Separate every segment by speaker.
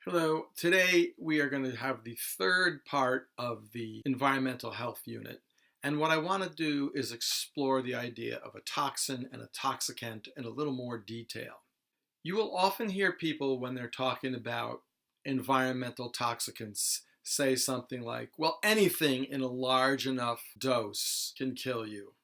Speaker 1: Hello, today we are going to have the third part of the environmental health unit. And what I want to do is explore the idea of a toxin and a toxicant in a little more detail. You will often hear people when they're talking about environmental toxicants say something like, well, anything in a large enough dose can kill you.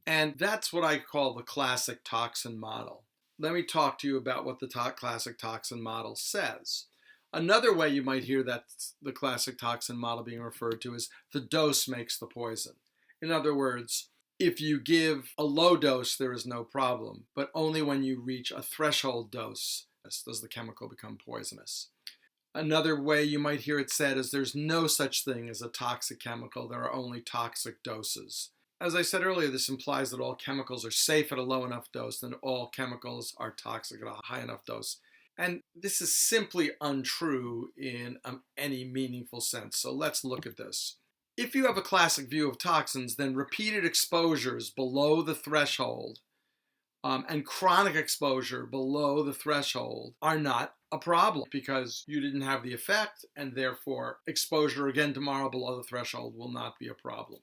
Speaker 1: And that's what I call the classic toxin model. Let me talk to you about what the classic toxin model says. Another way you might hear that the classic toxin model being referred to is the dose makes the poison. In other words, if you give a low dose, there is no problem, but only when you reach a threshold dose does the chemical become poisonous. Another way you might hear it said is there's no such thing as a toxic chemical, there are only toxic doses. As I said earlier, this implies that all chemicals are safe at a low enough dose and all chemicals are toxic at a high enough dose. And this is simply untrue in any meaningful sense. So let's look at this. If you have a classic view of toxins, then repeated exposures below the threshold and chronic exposure below the threshold are not a problem because you didn't have the effect, and therefore exposure again tomorrow below the threshold will not be a problem.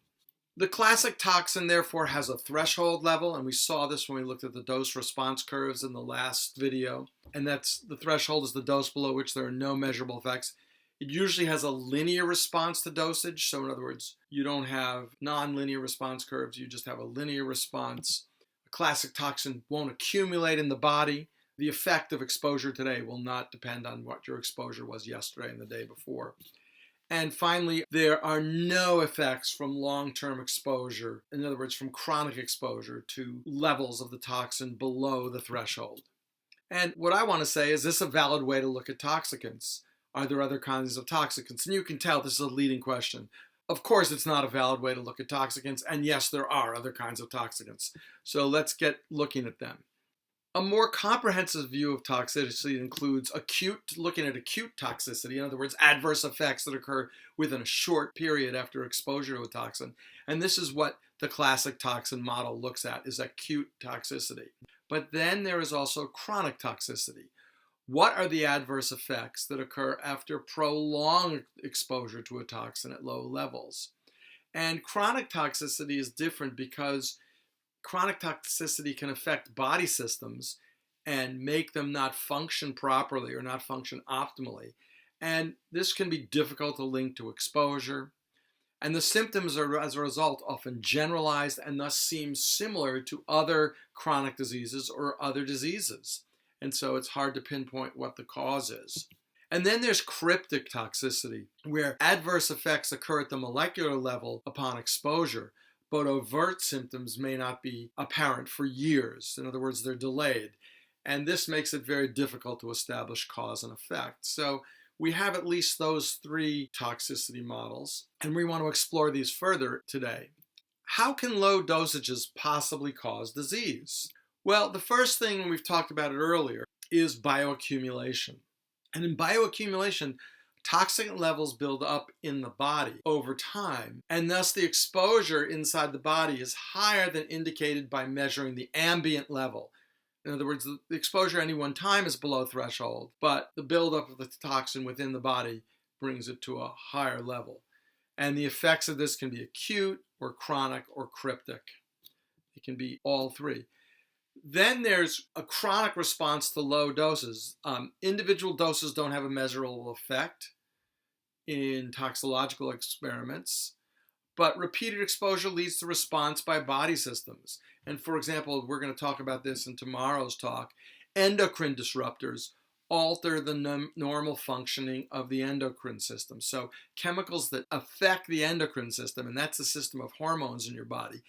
Speaker 1: The classic toxin, therefore, has a threshold level, and we saw this when we looked at the dose response curves in the last video, and that's the threshold is the dose below which there are no measurable effects. It usually has a linear response to dosage, so in other words, you don't have non-linear response curves, you just have a linear response. A classic toxin won't accumulate in the body. The effect of exposure today will not depend on what your exposure was yesterday and the day before. And finally, there are no effects from long-term exposure, in other words, from chronic exposure to levels of the toxin below the threshold. And what I want to say is this a valid way to look at toxicants? Are there other kinds of toxicants? And you can tell this is a leading question. Of course, it's not a valid way to look at toxicants, and yes, there are other kinds of toxicants. So let's get looking at them. A more comprehensive view of toxicity includes looking at acute toxicity, in other words, adverse effects that occur within a short period after exposure to a toxin. And this is what the classic toxin model looks at, is acute toxicity. But then there is also chronic toxicity. What are the adverse effects that occur after prolonged exposure to a toxin at low levels? And chronic toxicity is different because chronic toxicity can affect body systems and make them not function properly or not function optimally. And this can be difficult to link to exposure. And the symptoms are, as a result, often generalized and thus seem similar to other chronic diseases or other diseases. And so it's hard to pinpoint what the cause is. And then there's cryptic toxicity, where adverse effects occur at the molecular level upon exposure, but overt symptoms may not be apparent for years. In other words, they're delayed. And this makes it very difficult to establish cause and effect. So we have at least those three toxicity models, and we want to explore these further today. How can low dosages possibly cause disease? Well, the first thing, we've talked about it earlier, is bioaccumulation. And in bioaccumulation, toxin levels build up in the body over time, and thus the exposure inside the body is higher than indicated by measuring the ambient level. In other words, the exposure at any one time is below threshold, but the buildup of the toxin within the body brings it to a higher level. And the effects of this can be acute or chronic or cryptic. It can be all three. Then there's a chronic response to low doses. Individual doses don't have a measurable effect in toxicological experiments, but repeated exposure leads to response by body systems. And for example, we're going to talk about this in tomorrow's talk, endocrine disruptors alter the normal functioning of the endocrine system. So chemicals that affect the endocrine system, and that's the system of hormones in your body.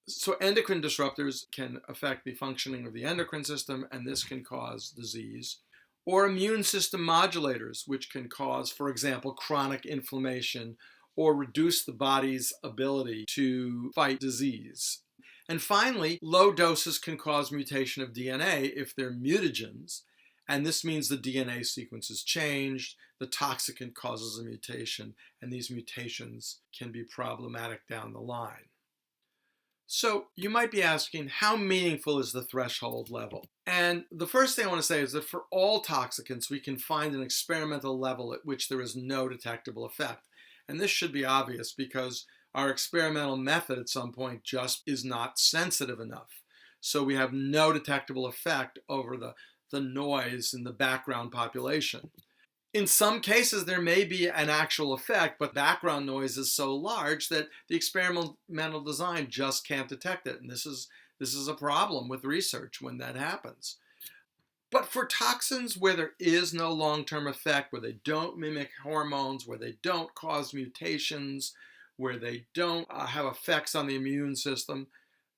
Speaker 1: So endocrine disruptors can affect the functioning of the endocrine system, and this can cause disease. Or immune system modulators, which can cause, for example, chronic inflammation or reduce the body's ability to fight disease. And finally, low doses can cause mutation of DNA if they're mutagens, and this means the DNA sequence is changed, the toxicant causes a mutation, and these mutations can be problematic down the line. So you might be asking, how meaningful is the threshold level? And the first thing I want to say is that for all toxicants, we can find an experimental level at which there is no detectable effect. And this should be obvious because our experimental method at some point just is not sensitive enough. So we have no detectable effect over the noise in the background population. In some cases, there may be an actual effect, but background noise is so large that the experimental design just can't detect it. And this is a problem with research when that happens. But for toxins where there is no long-term effect, where they don't mimic hormones, where they don't cause mutations, where they don't have effects on the immune system,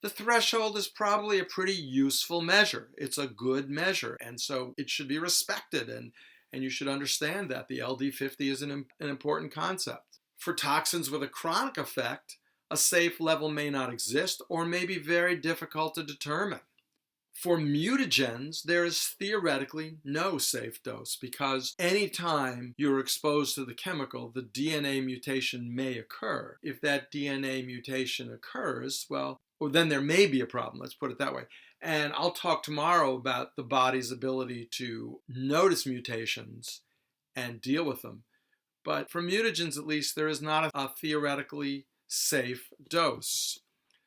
Speaker 1: the threshold is probably a pretty useful measure. It's a good measure, and so it should be respected, and you should understand that the LD50 is an important concept. For toxins with a chronic effect, a safe level may not exist or may be very difficult to determine. For mutagens, there is theoretically no safe dose because anytime you're exposed to the chemical, the DNA mutation may occur. If that DNA mutation occurs, well, then there may be a problem, let's put it that way. And I'll talk tomorrow about the body's ability to notice mutations and deal with them. But for mutagens, at least, there is not a theoretically safe dose.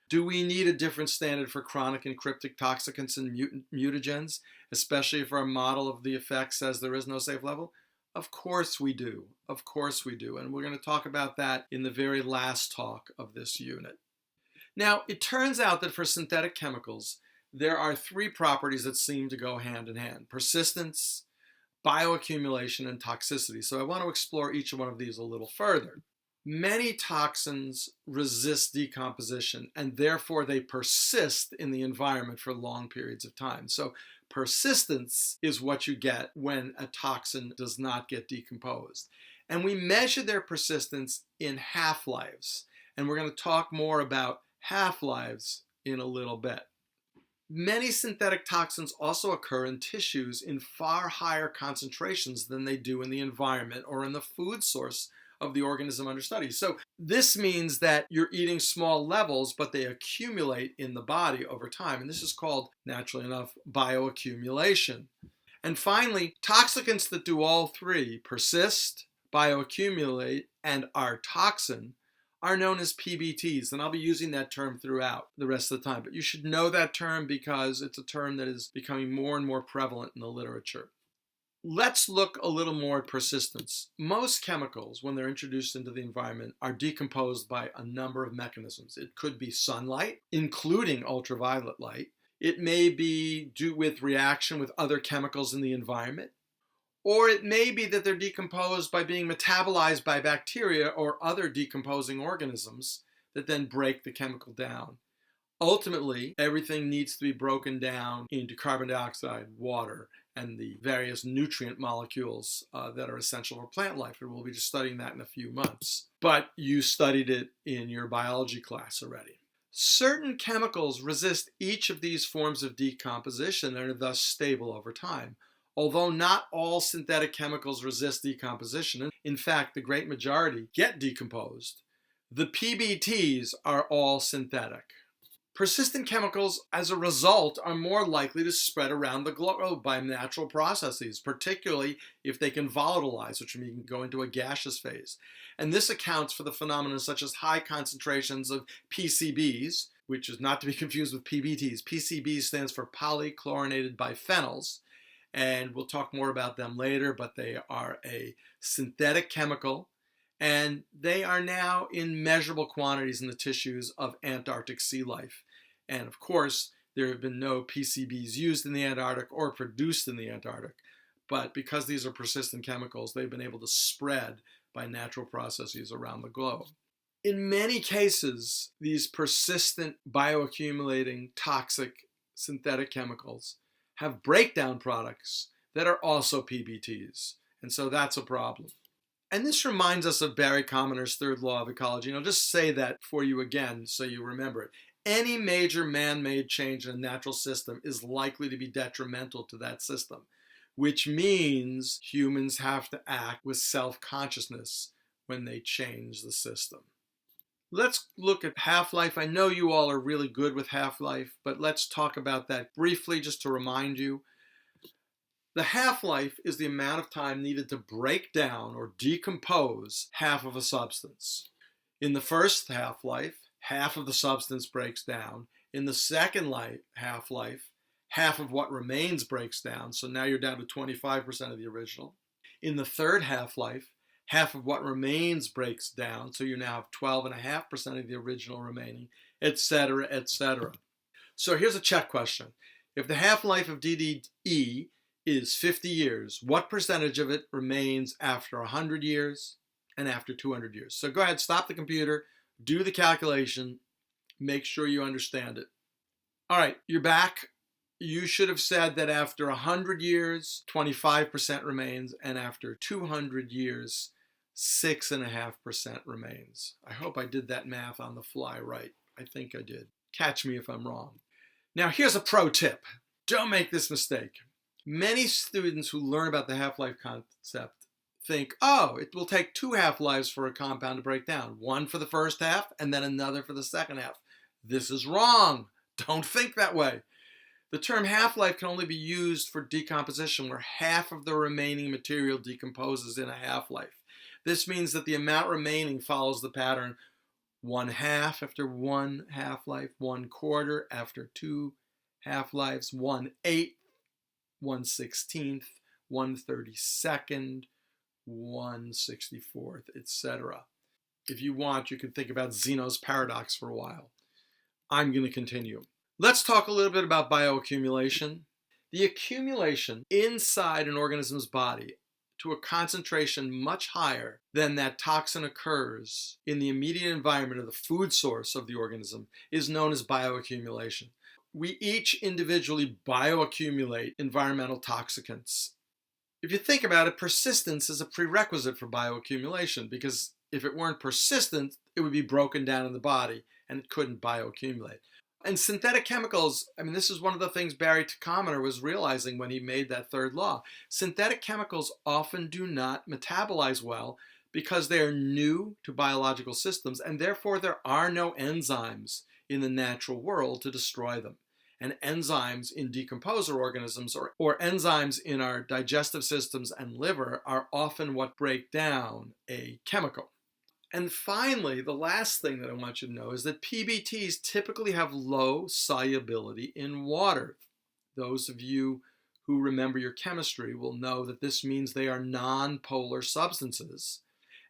Speaker 1: Do we need a different standard for chronic and cryptic toxicants and mutagens, especially if our model of the effect says there is no safe level? Of course we do. Of course we do. And we're going to talk about that in the very last talk of this unit. Now, it turns out that for synthetic chemicals, there are three properties that seem to go hand in hand: persistence, bioaccumulation, and toxicity. So I want to explore each one of these a little further. Many toxins resist decomposition, and therefore they persist in the environment for long periods of time. So persistence is what you get when a toxin does not get decomposed. And we measure their persistence in half-lives. And we're going to talk more about half-lives in a little bit. Many synthetic toxins also occur in tissues in far higher concentrations than they do in the environment or in the food source of the organism under study. So this means that you're eating small levels, but they accumulate in the body over time. And this is called, naturally enough, bioaccumulation. And finally, toxicants that do all three, persist, bioaccumulate, and are toxin, are known as PBTs, and I'll be using that term throughout the rest of the time. But you should know that term because it's a term that is becoming more and more prevalent in the literature. Let's look a little more at persistence. Most chemicals, when they're introduced into the environment, are decomposed by a number of mechanisms. It could be sunlight, including ultraviolet light. It may be due with reaction with other chemicals in the environment. Or it may be that they're decomposed by being metabolized by bacteria or other decomposing organisms that then break the chemical down. Ultimately, everything needs to be broken down into carbon dioxide, water, and the various nutrient molecules that are essential for plant life. And we'll be just studying that in a few months. But you studied it in your biology class already. Certain chemicals resist each of these forms of decomposition and are thus stable over time. Although not all synthetic chemicals resist decomposition, in fact, the great majority get decomposed, the PBTs are all synthetic. Persistent chemicals, as a result, are more likely to spread around the globe by natural processes, particularly if they can volatilize, which means go into a gaseous phase. And this accounts for the phenomena such as high concentrations of PCBs, which is not to be confused with PBTs. PCB stands for polychlorinated biphenyls. And we'll talk more about them later, but they are a synthetic chemical, and they are now in measurable quantities in the tissues of Antarctic sea life. And of course, there have been no PCBs used in the Antarctic or produced in the Antarctic, but because these are persistent chemicals, they've been able to spread by natural processes around the globe. In many cases, these persistent bioaccumulating toxic synthetic chemicals have breakdown products that are also PBTs. And so that's a problem. And this reminds us of Barry Commoner's third law of ecology. And I'll just say that for you again so you remember it. Any major man-made change in a natural system is likely to be detrimental to that system, which means humans have to act with self-consciousness when they change the system. Let's look at half-life. I know you all are really good with half-life, but let's talk about that briefly just to remind you. The half-life is the amount of time needed to break down or decompose half of a substance. In the first half-life, half of the substance breaks down. In the second half-life, half of what remains breaks down, so now you're down to 25% of the original. In the third half-life, half of what remains breaks down, so you now have 12.5% of the original remaining, etc., etc. So here's a check question. If the half-life of DDE is 50 years, what percentage of it remains after 100 years and after 200 years? So go ahead, stop the computer, do the calculation, make sure you understand it. All right, you're back. You should have said that after 100 years, 25% remains, and after 200 years, 6.5% remains. I hope I did that math on the fly right. I think I did. Catch me if I'm wrong. Now, here's a pro tip. Don't make this mistake. Many students who learn about the half-life concept think, oh, it will take 2 half-lives for a compound to break down. One for the first half and then another for the second half. This is wrong. Don't think that way. The term half-life can only be used for decomposition where half of the remaining material decomposes in a half-life. This means that the amount remaining follows the pattern 1/2 after 1 half-life, 1/4 after 2 half-lives, 1/8, 1/16, 1/32, 1/64, etc. If you want, you can think about Zeno's paradox for a while. I'm going to continue. Let's talk a little bit about bioaccumulation. The accumulation inside an organism's body to a concentration much higher than that toxin occurs in the immediate environment of the food source of the organism is known as bioaccumulation. We each individually bioaccumulate environmental toxicants. If you think about it, persistence is a prerequisite for bioaccumulation because if it weren't persistent, it would be broken down in the body and it couldn't bioaccumulate. And synthetic chemicals, this is one of the things Barry Tachominer was realizing when he made that third law. Synthetic chemicals often do not metabolize well because they are new to biological systems and therefore there are no enzymes in the natural world to destroy them. And enzymes in decomposer organisms or enzymes in our digestive systems and liver are often what break down a chemical. And finally, the last thing that I want you to know is that PBTs typically have low solubility in water. Those of you who remember your chemistry will know that this means they are non-polar substances.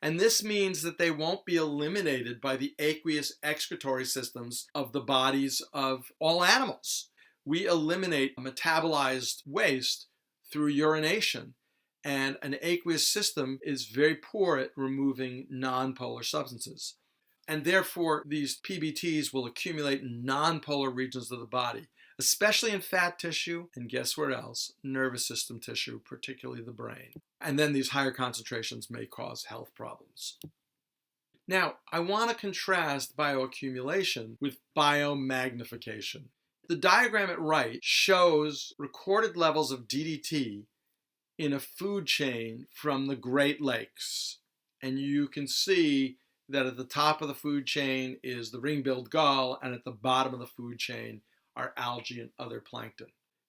Speaker 1: And this means that they won't be eliminated by the aqueous excretory systems of the bodies of all animals. We eliminate metabolized waste through urination. And an aqueous system is very poor at removing non-polar substances. And therefore, these PBTs will accumulate in non-polar regions of the body, especially in fat tissue, and guess where else? Nervous system tissue, particularly the brain. And then these higher concentrations may cause health problems. Now, I want to contrast bioaccumulation with biomagnification. The diagram at right shows recorded levels of DDT in a food chain from the Great Lakes. And you can see that at the top of the food chain is the ring-billed gull, and at the bottom of the food chain are algae and other plankton.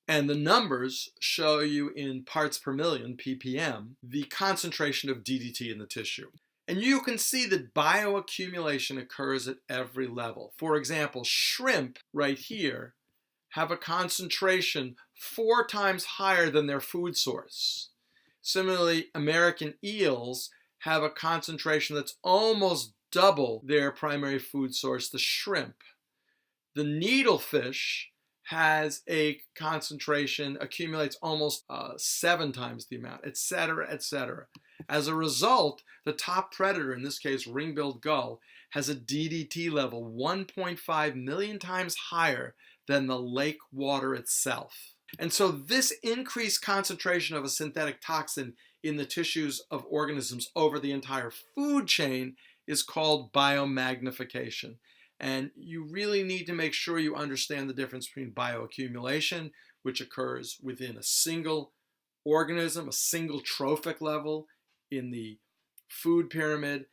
Speaker 1: And the numbers show you in parts per million, ppm, the concentration of DDT in the tissue. And you can see that bioaccumulation occurs at every level. For example, shrimp right here have a concentration 4 times higher than their food source. Similarly, American eels have a concentration that's almost double their primary food source, the shrimp. The needlefish has a concentration, accumulates almost 7 times the amount, etc., etc. As a result, the top predator, in this case ring-billed gull, has a DDT level 1.5 million times higher than the lake water itself. And so this increased concentration of a synthetic toxin in the tissues of organisms over the entire food chain is called biomagnification. And you really need to make sure you understand the difference between bioaccumulation, which occurs within a single organism, a single trophic level in the food pyramid,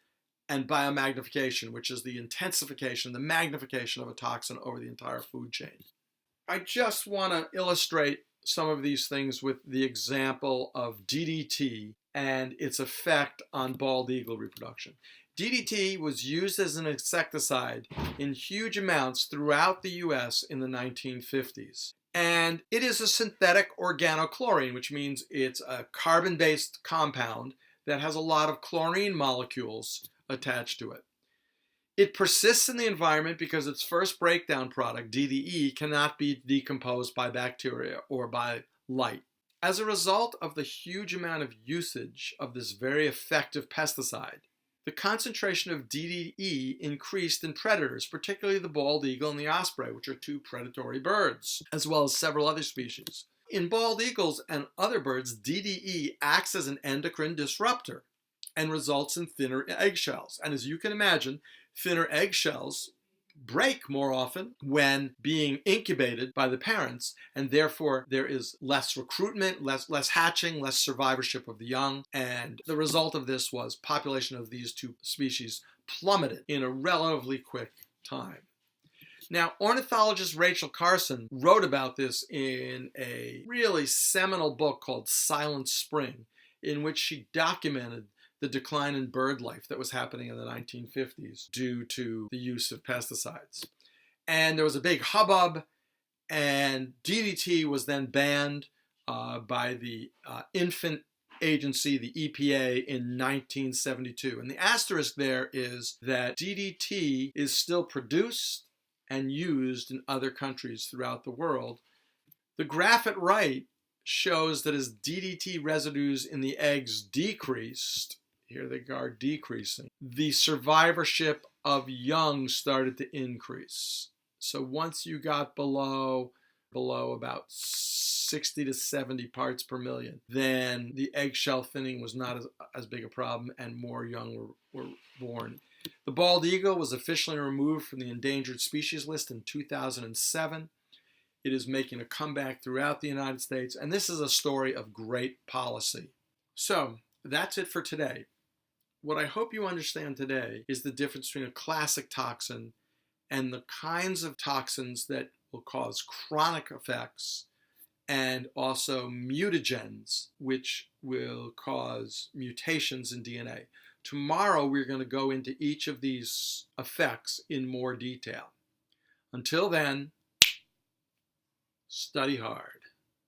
Speaker 1: and biomagnification, which is the intensification, the magnification of a toxin over the entire food chain. I just want to illustrate some of these things with the example of DDT and its effect on bald eagle reproduction. DDT was used as an insecticide in huge amounts throughout the US in the 1950s. And it is a synthetic organochlorine, which means it's a carbon-based compound that has a lot of chlorine molecules attached to it. It persists in the environment because its first breakdown product, DDE, cannot be decomposed by bacteria or by light. As a result of the huge amount of usage of this very effective pesticide, the concentration of DDE increased in predators, particularly the bald eagle and the osprey, which are two predatory birds, as well as several other species. In bald eagles and other birds, DDE acts as an endocrine disruptor and results in thinner eggshells. And as you can imagine, thinner eggshells break more often when being incubated by the parents, and therefore there is less recruitment, less hatching, less survivorship of the young, and the result of this was population of these two species plummeted in a relatively quick time. Now, ornithologist Rachel Carson wrote about this in a really seminal book called Silent Spring, in which she documented the decline in bird life that was happening in the 1950s due to the use of pesticides. And there was a big hubbub, and DDT was then banned by the infant agency, the EPA, in 1972. And the asterisk there is that DDT is still produced and used in other countries throughout the world. The graph at right shows that as DDT residues in the eggs decreased, here they are decreasing, the survivorship of young started to increase. So once you got below about 60 to 70 parts per million, then the eggshell thinning was not as big a problem and more young were born. The bald eagle was officially removed from the endangered species list in 2007. It is making a comeback throughout the United States, and this is a story of great policy. So that's it for today. What I hope you understand today is the difference between a classic toxin and the kinds of toxins that will cause chronic effects, and also mutagens, which will cause mutations in DNA. Tomorrow, we're going to go into each of these effects in more detail. Until then, study hard.